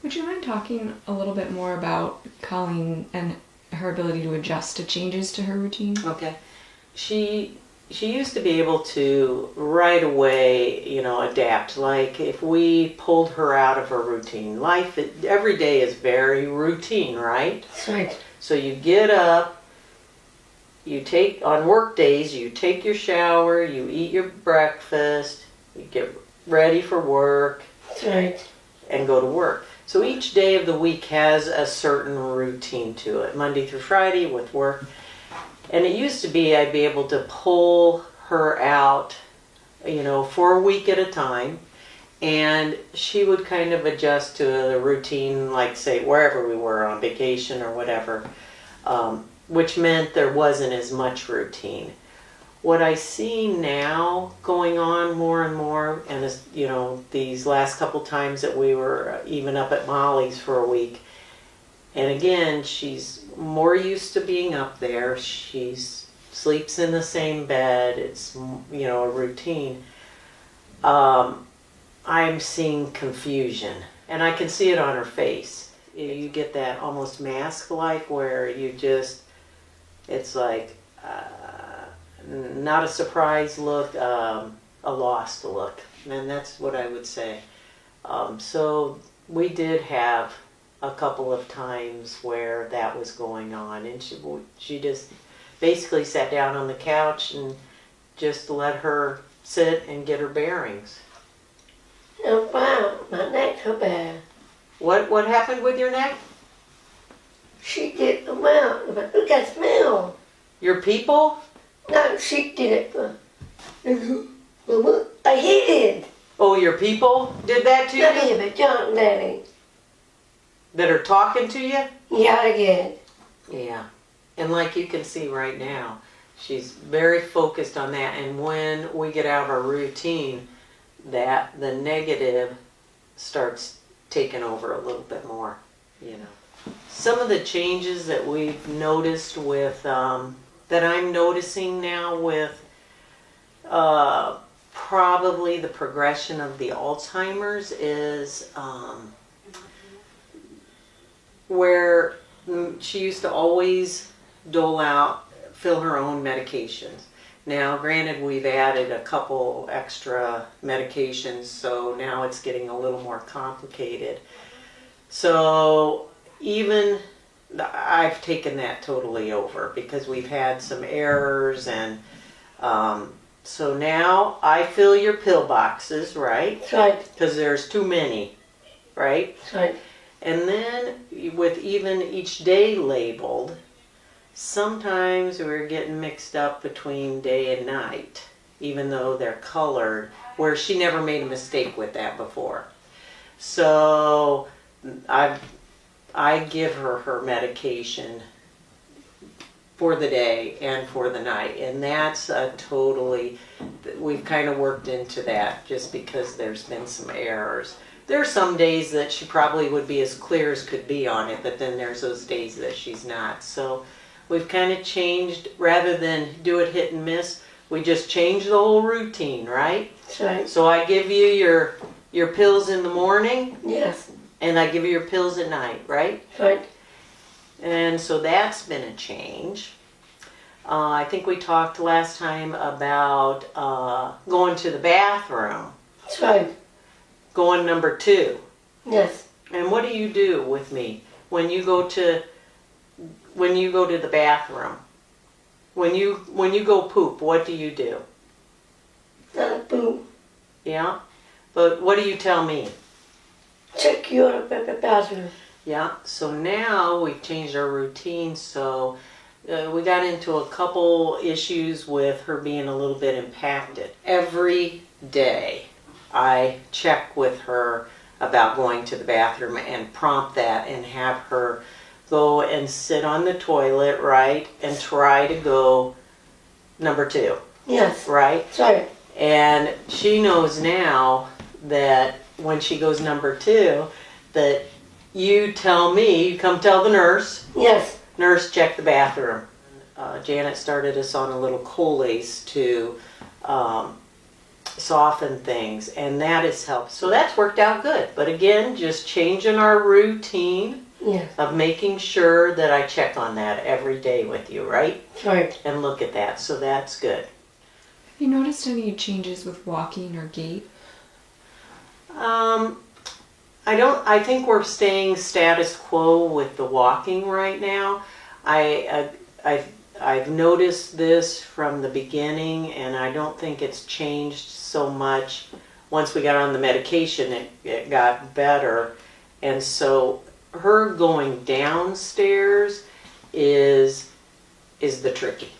Would you mind talking a little bit more about Colleen and her ability to adjust to changes to her routine? Okay. She used to be able to right away, adapt. Like if we pulled her out of her routine, every day is very routine, right? That's right. So you get up, on work days, you take your shower, you eat your breakfast, you get ready for work. That's right. And go to work. So each day of the week has a certain routine to it, Monday through Friday with work. And it used to be I'd be able to pull her out, for a week at a time. And she would kind of adjust to the routine, like say wherever we were on vacation or whatever, which meant there wasn't as much routine. What I see now going on more and more, and these last couple times that we were even up at Molly's for a week, and again, she's more used to being up there. She sleeps in the same bed. It's, a routine. I'm seeing confusion, and I can see it on her face. You get that almost mask-like where it's like, not a surprised look, a lost look, and that's what I would say. So we did have a couple of times where that was going on, and she just basically sat down on the couch and just let her sit and get her bearings. Oh wow, my neck's so bad. What happened with your neck? She did well, but look at smell. Your people? No, she did it. I hit it. Oh, your people did that to Not you? even John Daddy. That are talking to you? Yeah, again. Yeah. And like you can see right now, she's very focused on that. And when we get out of our routine, that the negative starts taking over a little bit more, Some of the changes that we've noticed with, that I'm noticing now with probably the progression of the Alzheimer's is where she used to always fill her own medications. Now, granted, we've added a couple extra medications, so now it's getting a little more complicated. So even I've taken that totally over because we've had some errors, and so now I fill your pill boxes, right? That's right. Because there's too many, right? That's right. And then with even each day labeled, sometimes we're getting mixed up between day and night, even though they're colored, where she never made a mistake with that before. So I give her medication for the day and for the night, and that's we've kind of worked into that just because there's been some errors. There are some days that she probably would be as clear as could be on it, but then there's those days that she's not. So we've kind of changed, rather than do it hit and miss, we just changed the whole routine, right? That's right. So I give you your pills in the morning, Yes. and I give you your pills at night, right? That's right. And so that's been a change. I think we talked last time about going to the bathroom, That's right. going number 2. Yes. And what do you do with me when you go to the bathroom? When you go poop, what do you do? Not a boo. Yeah? But what do you tell me? Check you out of the bathroom. Yeah, so now we've changed our routine, so we got into a couple issues with her being a little bit impacted. Every day I check with her about going to the bathroom and prompt that and have her go and sit on the toilet, right, and try to go number 2, Yes. right? That's right. And she knows now that when she goes number 2, that you tell me, you come tell the nurse, Yes. nurse, check the bathroom. Janet started us on a little colace to soften things, and that has helped. So that's worked out good. But again, just changing our routine Yes, of making sure that I check on that every day with you, right? that's right. And look at that. So that's good. Have you noticed any changes with walking or gait? I think we're staying status quo with the walking right now. I've noticed this from the beginning, and I don't think it's changed so much. Once we got on the medication, it got better. And so her going downstairs is the tricky.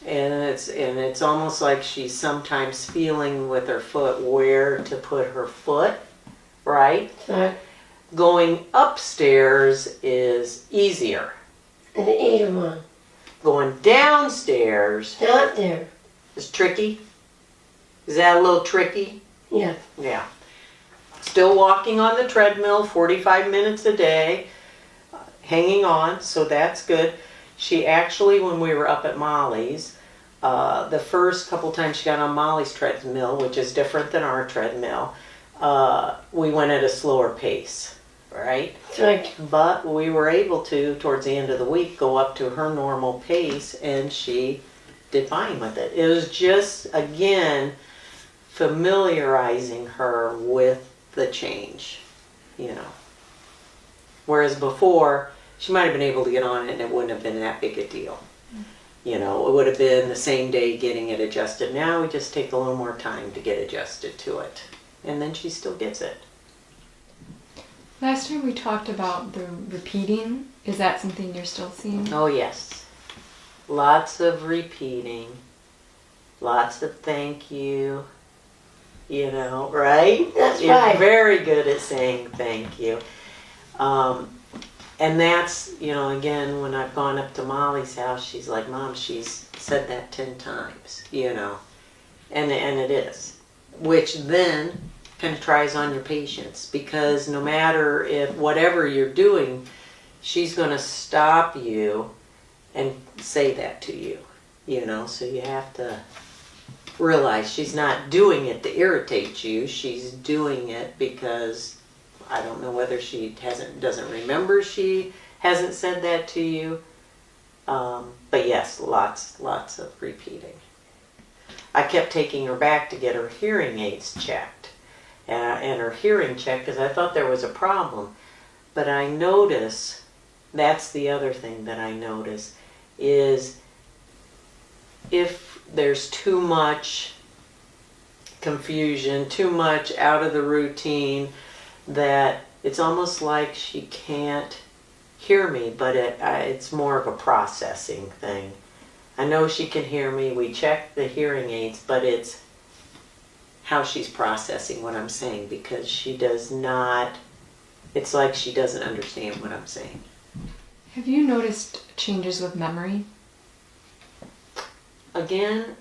And it's almost like she's sometimes feeling with her foot where to put her foot, right? That's right. Going upstairs is easier. And the easy one. Going downstairs Not there. is tricky. Is that a little tricky? Yes. Yeah. Still walking on the treadmill 45 minutes a day, hanging on, so that's good. She actually, when we were up at Molly's, the first couple times she got on Molly's treadmill, which is different than our treadmill, we went at a slower pace, right? That's right. But we were able to, towards the end of the week, go up to her normal pace, and she did fine with it. It was just, again, familiarizing her with the change, you know. Whereas before, she might have been able to get on it and it wouldn't have been that big a deal. You know, it would have been the same day getting it adjusted. Now we just take a little more time to get adjusted to it. And then she still gets it. Last time we talked about the repeating. Is that something you're still seeing? Oh yes. Lots of repeating. Lots of thank you. You know, right? That's You're right. very good at saying thank you. And that's, you know, again, when I've gone up to Molly's house, she's like, Mom, she's said that 10 times, you know. And it is. Which then kind of tries on your patience, because no matter if whatever you're doing, she's going to stop you and say that to you, you know. So you have to realize she's not doing it to irritate you. She's doing it because I don't know whether she doesn't remember she hasn't said that to you. But yes, lots of repeating. I kept taking her back to get her hearing aids checked and her hearing checked because I thought there was a problem. But I notice, that's the other thing that I notice, is if there's too much confusion, too much out of the routine, that it's almost like she can't hear me, but it's more of a processing thing. I know she can hear me. We check the hearing aids, but it's how she's processing what I'm saying, because she does not, it's like she doesn't understand what I'm saying. Have you noticed changes with memory? Again,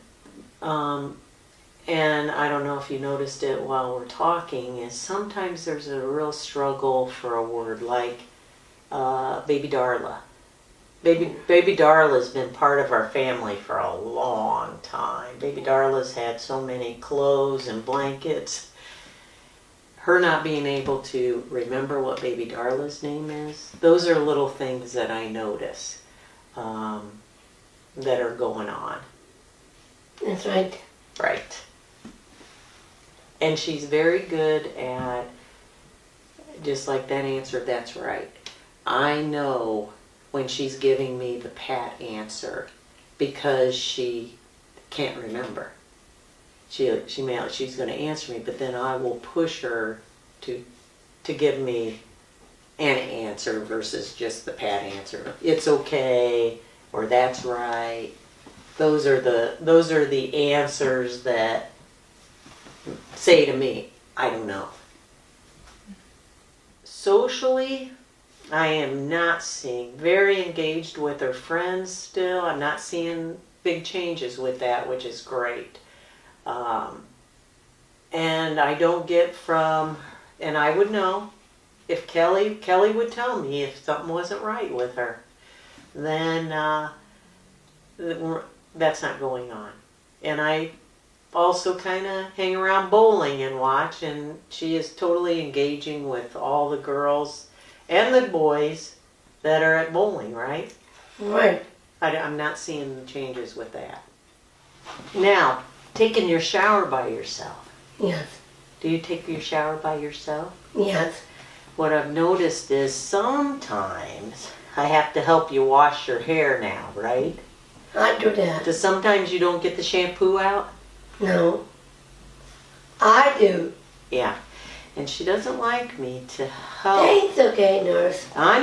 and I don't know if you noticed it while we're talking, is sometimes there's a real struggle for a word like baby Darla. Baby Darla's been part of our family for a long time. Baby Darla's had so many clothes and blankets. Her not being able to remember what Baby Darla's name is, those are little things that I notice that are going on. That's right. Right. And she's very good at, just like that answer, that's right. I know when she's giving me the pat answer because she can't remember. She's going to answer me, but then I will push her to give me an answer versus just the pat answer. It's okay, or that's right. Those are the answers that say to me, I don't know. Socially, I am not seeing, very engaged with her friends still. I'm not seeing big changes with that, which is great. And I don't get from, and I would know if Kelly would tell me if something wasn't right with her, then that's not going on. And I also kind of hang around bowling and watch, and she is totally engaging with all the girls and the boys that are at bowling, right? Right. I'm not seeing the changes with that. Now, taking your shower by yourself. Yes. Do you take your shower by yourself? Yes. What I've noticed is sometimes I have to help you wash your hair now, right? I do that. Because sometimes you don't get the shampoo out. No. I do. Yeah. And she doesn't like me to help. It's okay, nurse. I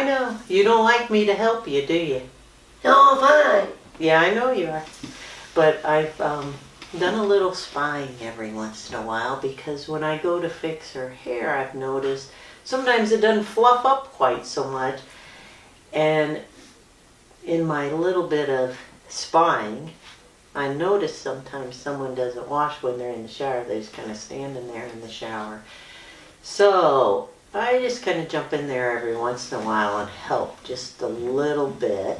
know. You don't like me to help you, do you? No, fine. Yeah, I know you are. But I've done a little spying every once in a while, because when I go to fix her hair, I've noticed sometimes it doesn't fluff up quite so much. And in my little bit of spying, I notice sometimes someone doesn't wash when they're in the shower. They're just kind of standing there in the shower. So I just kind of jump in there every once in a while and help just a little bit.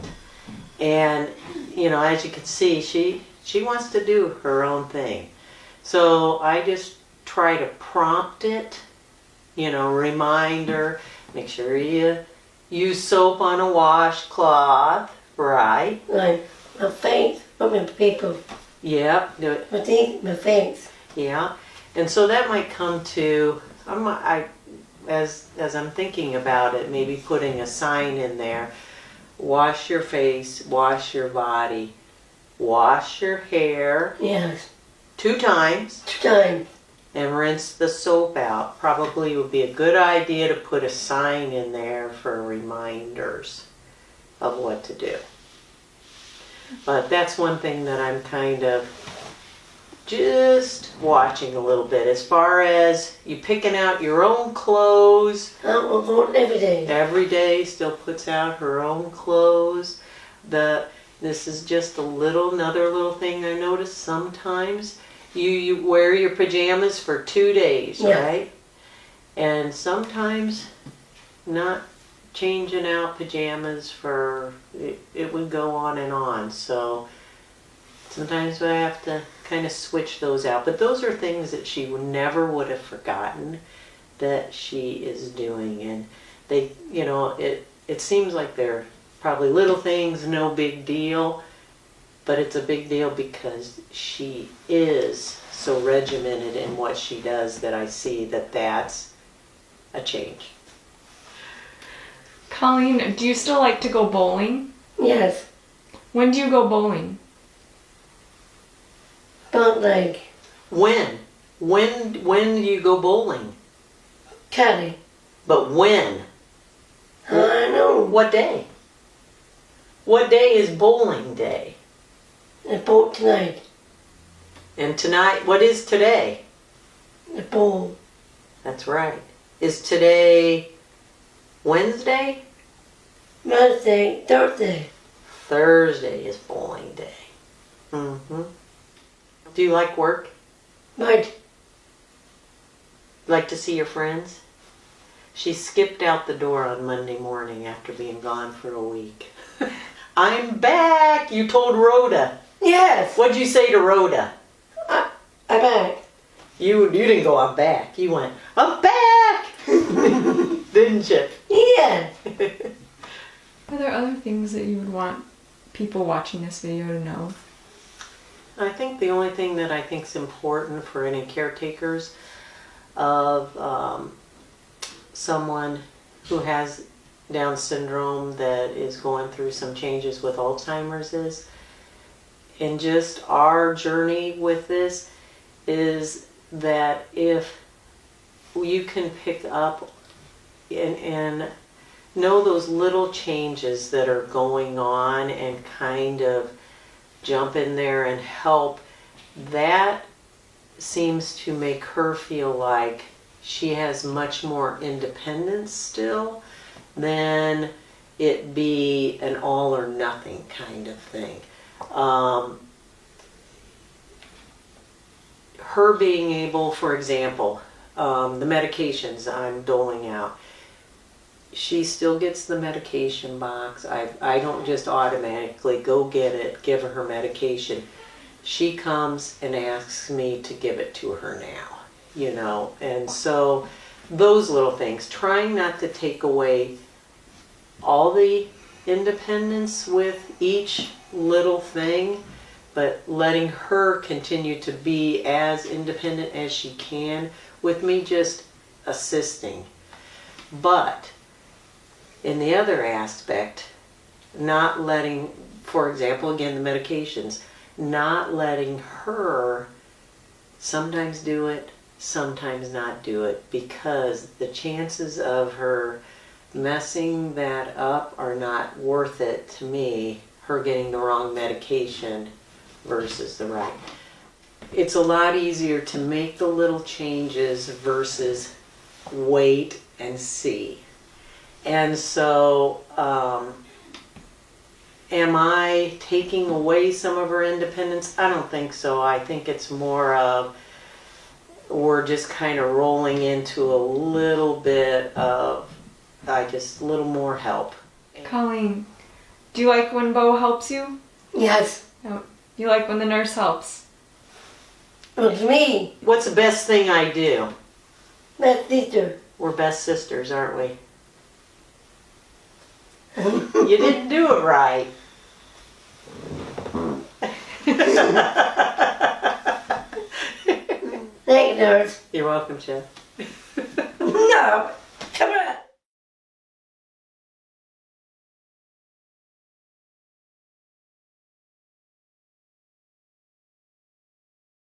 And, you know, as you can see, she wants to do her own thing. So I just try to prompt it, you know, remind her, make sure you use soap on a washcloth, right? Like my face, but my people, Yep, do it. my teeth, my face. Yeah. And so that might come to, as I'm thinking about it, maybe putting a sign in there. Wash your face, wash your body, wash your hair Yes. 2 times, 2 times. and rinse the soap out. Probably would be a good idea to put a sign in there for reminders of what to do. But that's one thing that I'm kind of just watching a little bit. As far as you picking out your own clothes, I will go every day. every day still puts out her own clothes. This is just another little thing I notice sometimes. You wear your pajamas for 2 days, Yeah. right? And sometimes not changing out pajamas for, it would go on and on. So sometimes I have to kind of switch those out. But those are things that she never would have forgotten that she is doing. And they, you know, it seems like they're probably little things, no big deal. But it's a big deal because she is so regimented in what she does that I see that that's a change. Colleen, do you still like to go bowling? Yes. When do you go bowling? Don't like When do you go bowling? Caddy. But when? I know. What day? What day is bowling day? The boat tonight. And tonight, what is today? The bowl. That's right. Is today Wednesday? Wednesday, Thursday. Thursday is bowling day. Mm-hmm. Do you like work? Right. Like to see your friends? She skipped out the door on Monday morning after being gone for a week. I'm back, you told Rhoda. Yes. What'd you say to Rhoda? I'm back. You didn't go, I'm back. You went, I'm back! Didn't you? Yeah. Are there other things that you would want people watching this video to know? I think the only thing that I think is important for any caretakers of someone who has Down syndrome that is going through some changes with Alzheimer's is, and just our journey with this, is that if you can pick up and know those little changes that are going on and kind of jump in there and help, that seems to make her feel like she has much more independence still than it be an all or nothing kind of thing. Her being able, for example, the medications I'm doling out, she still gets the medication box. I don't just automatically go get it, give her medication. she comes and asks me to give it to her now, you know. And so those little things, trying not to take away all the independence with each little thing, but letting her continue to be as independent as she can with me just assisting. But in the other aspect, not letting, for example, again, the medications, not letting her sometimes do it, sometimes not do it, because the chances of her messing that up are not worth it to me, her getting the wrong medication versus the right. It's a lot easier to make the little changes versus wait and see. And so, am I taking away some of her independence? I don't think so. I think it's more of we're just kind of rolling into a little bit of just a little more help. Colleen, do you like when Bo helps you? Yes. No. You like when the nurse helps? With me. What's the best thing I do? That sister. We're best sisters, aren't we? You didn't do it right. Thank you, nurse. You're welcome, Chef. No.